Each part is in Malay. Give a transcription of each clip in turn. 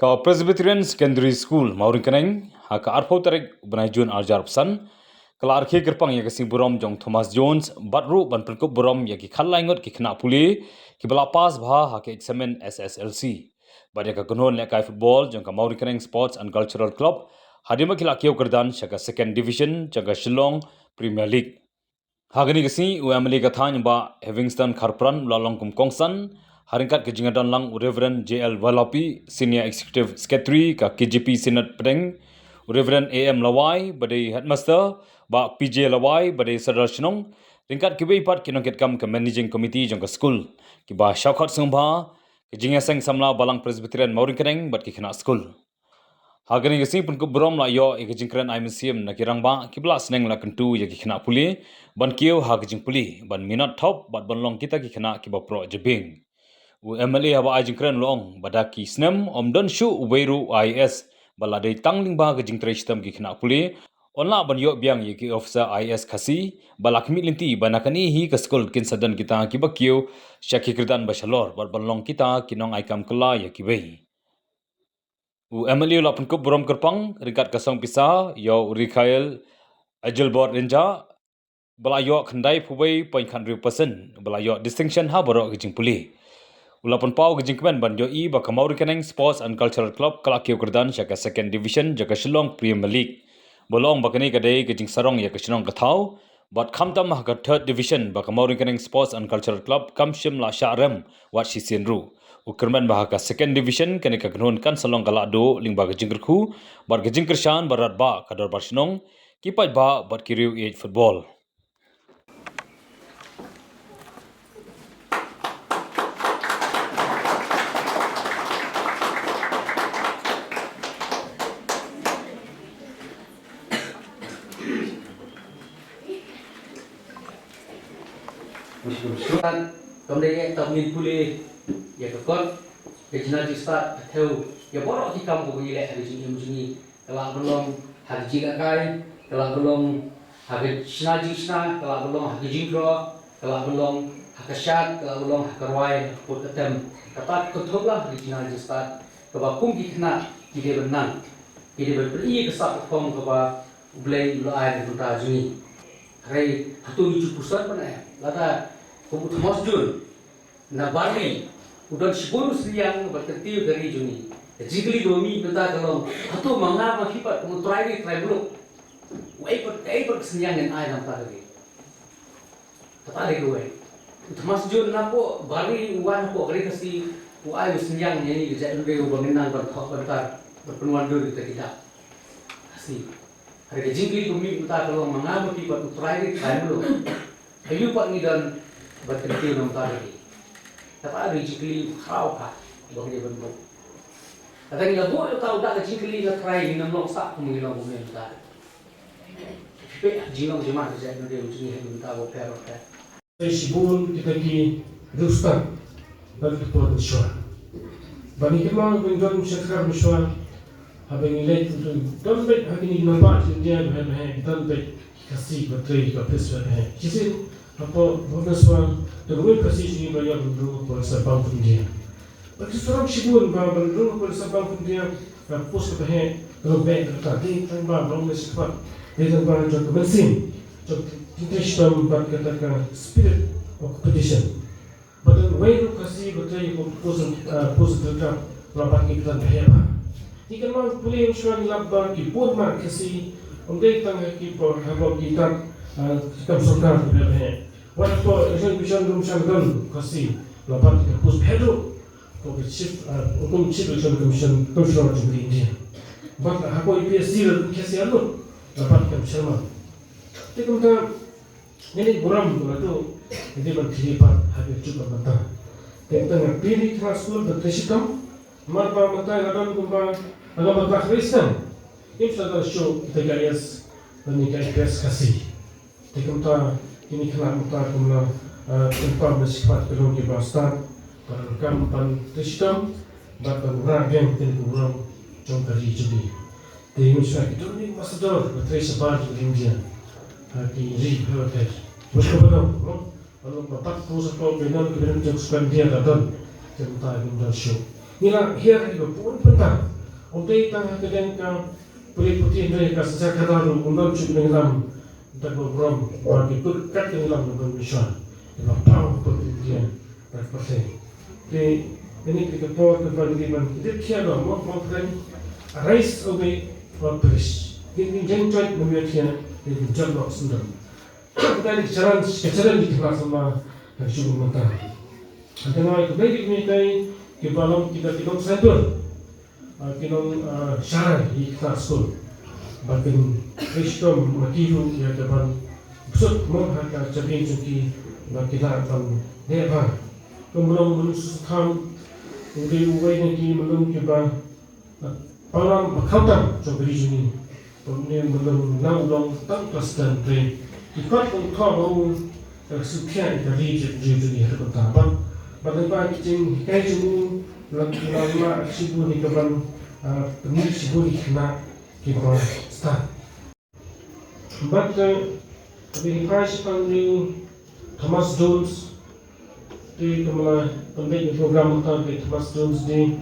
Ka Presbyterian Secondary School Mawryngkneng haka arpau tarik benai Jun arjar pesan kala arkhe gerpang ya kasing Burom jong Thomas Jones batru ban Pynkup Burom ya ki khallaingot ki khna Pule ki balapas bha haka examen SSLC badya ka gunhon le kai football jong ka Mawryngkneng Sports and Cultural Club hadima ki lakiau kerdan shaka second division jaga Shillong Premier League hagani gasi UMLE ka thany ba Hevingston Kharpran lalong kum kongsan haringkat ke jingadan lang Reverend JL Valapi Senior Executive Secretary ka KGP Senate Pedeng Reverend AM Lawai badai Headmaster ba PJ Lawai badai Sadar Shnong ringkat ke beipat kinongket kam ke Managing Committee jong ka school ki ba Shaukat Sungba ke jingaseng Samla Balang Presbyterian Mawryngkneng bat ki khna school hagani gasi Pynkup Burom la yo e jingkran I museum na kirang ba kibla sneng la kentu ya ki khna Pule ban kieu ha jing Pule ban minat top bat ban long kita ki khna ki ba pro jebing UMLE haba ajing keren long badaki snem omdon shu uberu IS balade tangling ba gajing trestam ki khna Pule onla ban yo biang ye ki officer IS khasi balakmi linti banakani hi ka school kin sadan kita ki bakyo shaki kirdan bashalor ban long kita kinong aikam kala ye ki bei UMLE la Pynkup Burom kerpang ringkat kasong pisa yo Rikael Ajelbot Renja balayo khandai phubai 0.100% balayo distinction ha borok gajing Pule Ulapan pau ke jingkmen ban yo i ba Mawryngkneng Sports and Cultural Club kala kiu kerdan shaka second division jaga Shillong Premier League. Bolong bakani kadai ke jing sarong ya ke Shillong kathau bat khamtam ha ka third division ba Mawryngkneng Sports and Cultural Club kam shim la sharem wat shi senru. Ukermen ba ka second division kene ka gnun kan salong kala do ling ba ke jingkerku bat ke jingkershan barat ba kadar barsnong kipai ba bat kiriu 8 football. Kemudian tamin Pule ya kekot kejina jista theo ya borok hikam ko ile hari jini kelak belum hari jika kai kelak belum hari sina kelak belum hari jingro kelak belum hakashat kelak belum hakarwai put atem kata kutublah hari jina jista kebakum kikna kide benang kide berperi kesak kom keba blay lo ai duta juni hari hatu lucu pusat mana ya lata Thomas Jun na bari udah sebelum siang berketiu dari juni jigli domi benda kalau hatu mangap makipat try belum wait siang yang ai nampak lagi kata lagi gue Thomas Jun napo bari uan napo kali kasi uai siang ini jadi lebih banginan bentar berpenuhan dulu kita tidak kasih hari jigli domi benda kalau mangap makipat try belum ayo pak ni dan berketiu nampak lagi tapi ada jikli kau kah bagi bentuk. Tapi kalau boleh tahu dah jikli nak try ni nampak sak mengilang komentar. Tapi jilang jemaah saya nanti uji ni minta boleh. Sibun kita ki rustan bagi production. Bagi kita mengenai sekarang mission, habis nilai itu dompet hari ini nampak dia dompet kasih bateri kapasitas Kisah apa bonuswan dengan posisi ini banyak berdua pada sabang pendiam. Bagi seorang sibun bahawa berdua pada sabang pendiam pos kepada lobek tadi tanpa belum sempat dengan bahan jangka mesin. Jadi kita sistem berkatakan spirit of competition. Badan wayu kasih betul pos tetap lapan kita berhebat. Jika mahu Pule usulan lapan kipun mak kasih untuk tangga kipur habang kita bersongkar berhebat. Walaupun vision room sangkan kasih lapan kita pos berhebat. Untuk chief election commissioner di India. Bahkan aku IPS zero kasih alur lapan kita bersama. Jadi kita ini Burom itu ini berkelipat hadir juga mata. Tentang pilih transport bertesikam, marpa mata akan kumpa agak mata Kristen. Ini sudah show kita gayas dan kita IPS kasih. Kita ini kena mata kumla tempat bersifat kedua kita start perkam bertesikam, bahkan rakyat yang Burom jom kali jadi. Ini sudah kita ini masador bertesikam di India. Di River Bosco kalau bapak proses kalau benar kemudian jauh sekian dia datang kita ingin show nila here itu pun penting. Untuk tangga kedeng ka pulih putih mereka sejak kadaru undang cukup dalam dan Burom bagi berkat dalam dengan Islam. Dalam tahu pertidian berpersen. Jadi ini kita por kepada diman kita tiada mau rise away from Paris. Ini jenjang memiliki di jalan sendiri. Kita di jalan di kelas sama cukup mentah. Dengan itu baik ini kita balong kita cyber. Kita syarah di kelas school. Bagian Kristum Matiru ya depan besut menghadap cabin cuki bagian akan depan. Kemudian menuju kam udah uai nanti melum kita orang berkautan coba di sini. Kemudian melum naulong tak dan train. Ikat pun kau sekian dari jadi berkautan. Bagaimana cing kayak cing lama sibuk ni kapan pemilik sibuk ni kena kita start. But the price on the Thomas Jones, the pemilik program untuk Thomas Jones di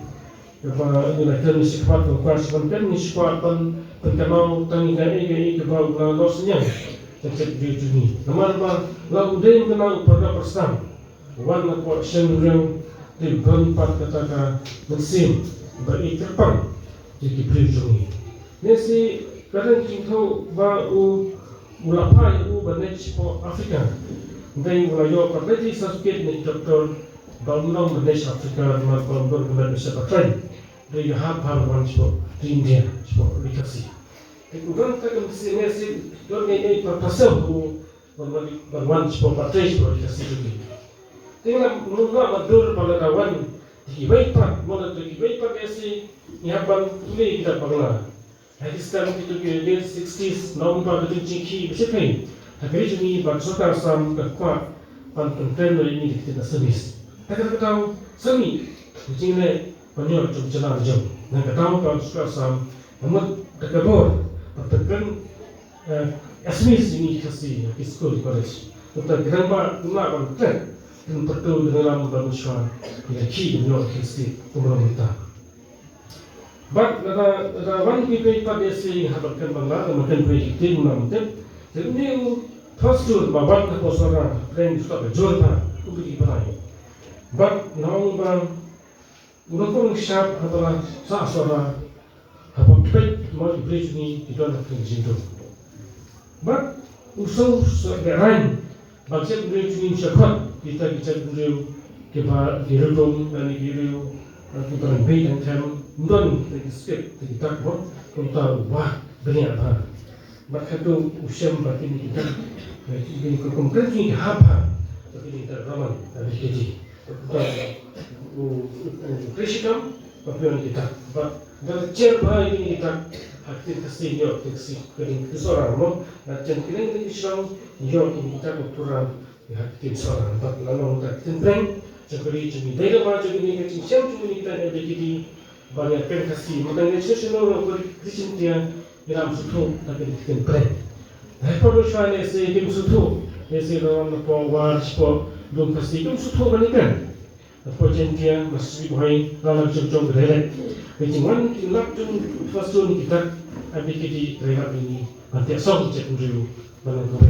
United Squad dan Quarsh Pemilik Squad dan pentemau tangga ini kebau losnya setiap di dunia. Nama lalu dia mengenal pada persen. Warna portion yang dibantu kata mesin berikutpan jadi berjumlah. Nasi kadang kita baru mulapai banyak po Afrika. Dan mulayo pergi sakit ni doktor bangun banyak Afrika dengan bangun banyak sepakai. Dari hal po di India po dikasih. Kemudian kita mesti nasi dorang ini perpasal bangun po pakai po dikasih juga. Tinggal menunggu madur pada kawan dikibat, mana dikibat biasa nyaban ini kita bangla. Hadis sekarang itu ke late 60s, nombor itu ciki bersepai. Hari ini bersokar sam kuat panten ini kita servis. Tak tahu seni, jingle banyak jalan jauh. Nak tahu kalau sokar sam, namun tak kabur. Panten asmis ini kasih di sekolah college. Untuk grandpa rumah panten. Dan perlu dalam manusia yang kini menolak Kristi pemerintah. But ada one people pada sini hasilkan bangla dan makan proyek tim namun jadi ni pastor bawa ke posora plan sudah berjual tak untuk dipakai. But now untuk siap adalah sahara apa pet mau bridge ni kita nak kerja. But usul sekarang baca bridge ni cepat. Kita bicara beliau kita dirudung dan diriu kita lebih dan term dan skip kita pun kita wah banyak apa. Maka tu usia berarti kita ini konkret ni apa tapi kita ramai dari keji kita Kristam papion kita dan cerba ini kita aktif senior teksi kering seorang mo dan kering Islam yo ini kita kultural tim seorang empat lalu kita tentang seperti cumi dalam macam ini kita siap cumi kita ada jadi banyak perkasi makanya sesuatu orang berkritik dia dalam suatu tapi kita tentang. Kalau soalnya saya tim suatu, saya orang pawar sport belum pasti tim suatu banikan. Apa dia masih boleh lalu jom berjalan. Kecuali nak tu first kita ada jadi terlihat ini nanti asal cek dulu mana kau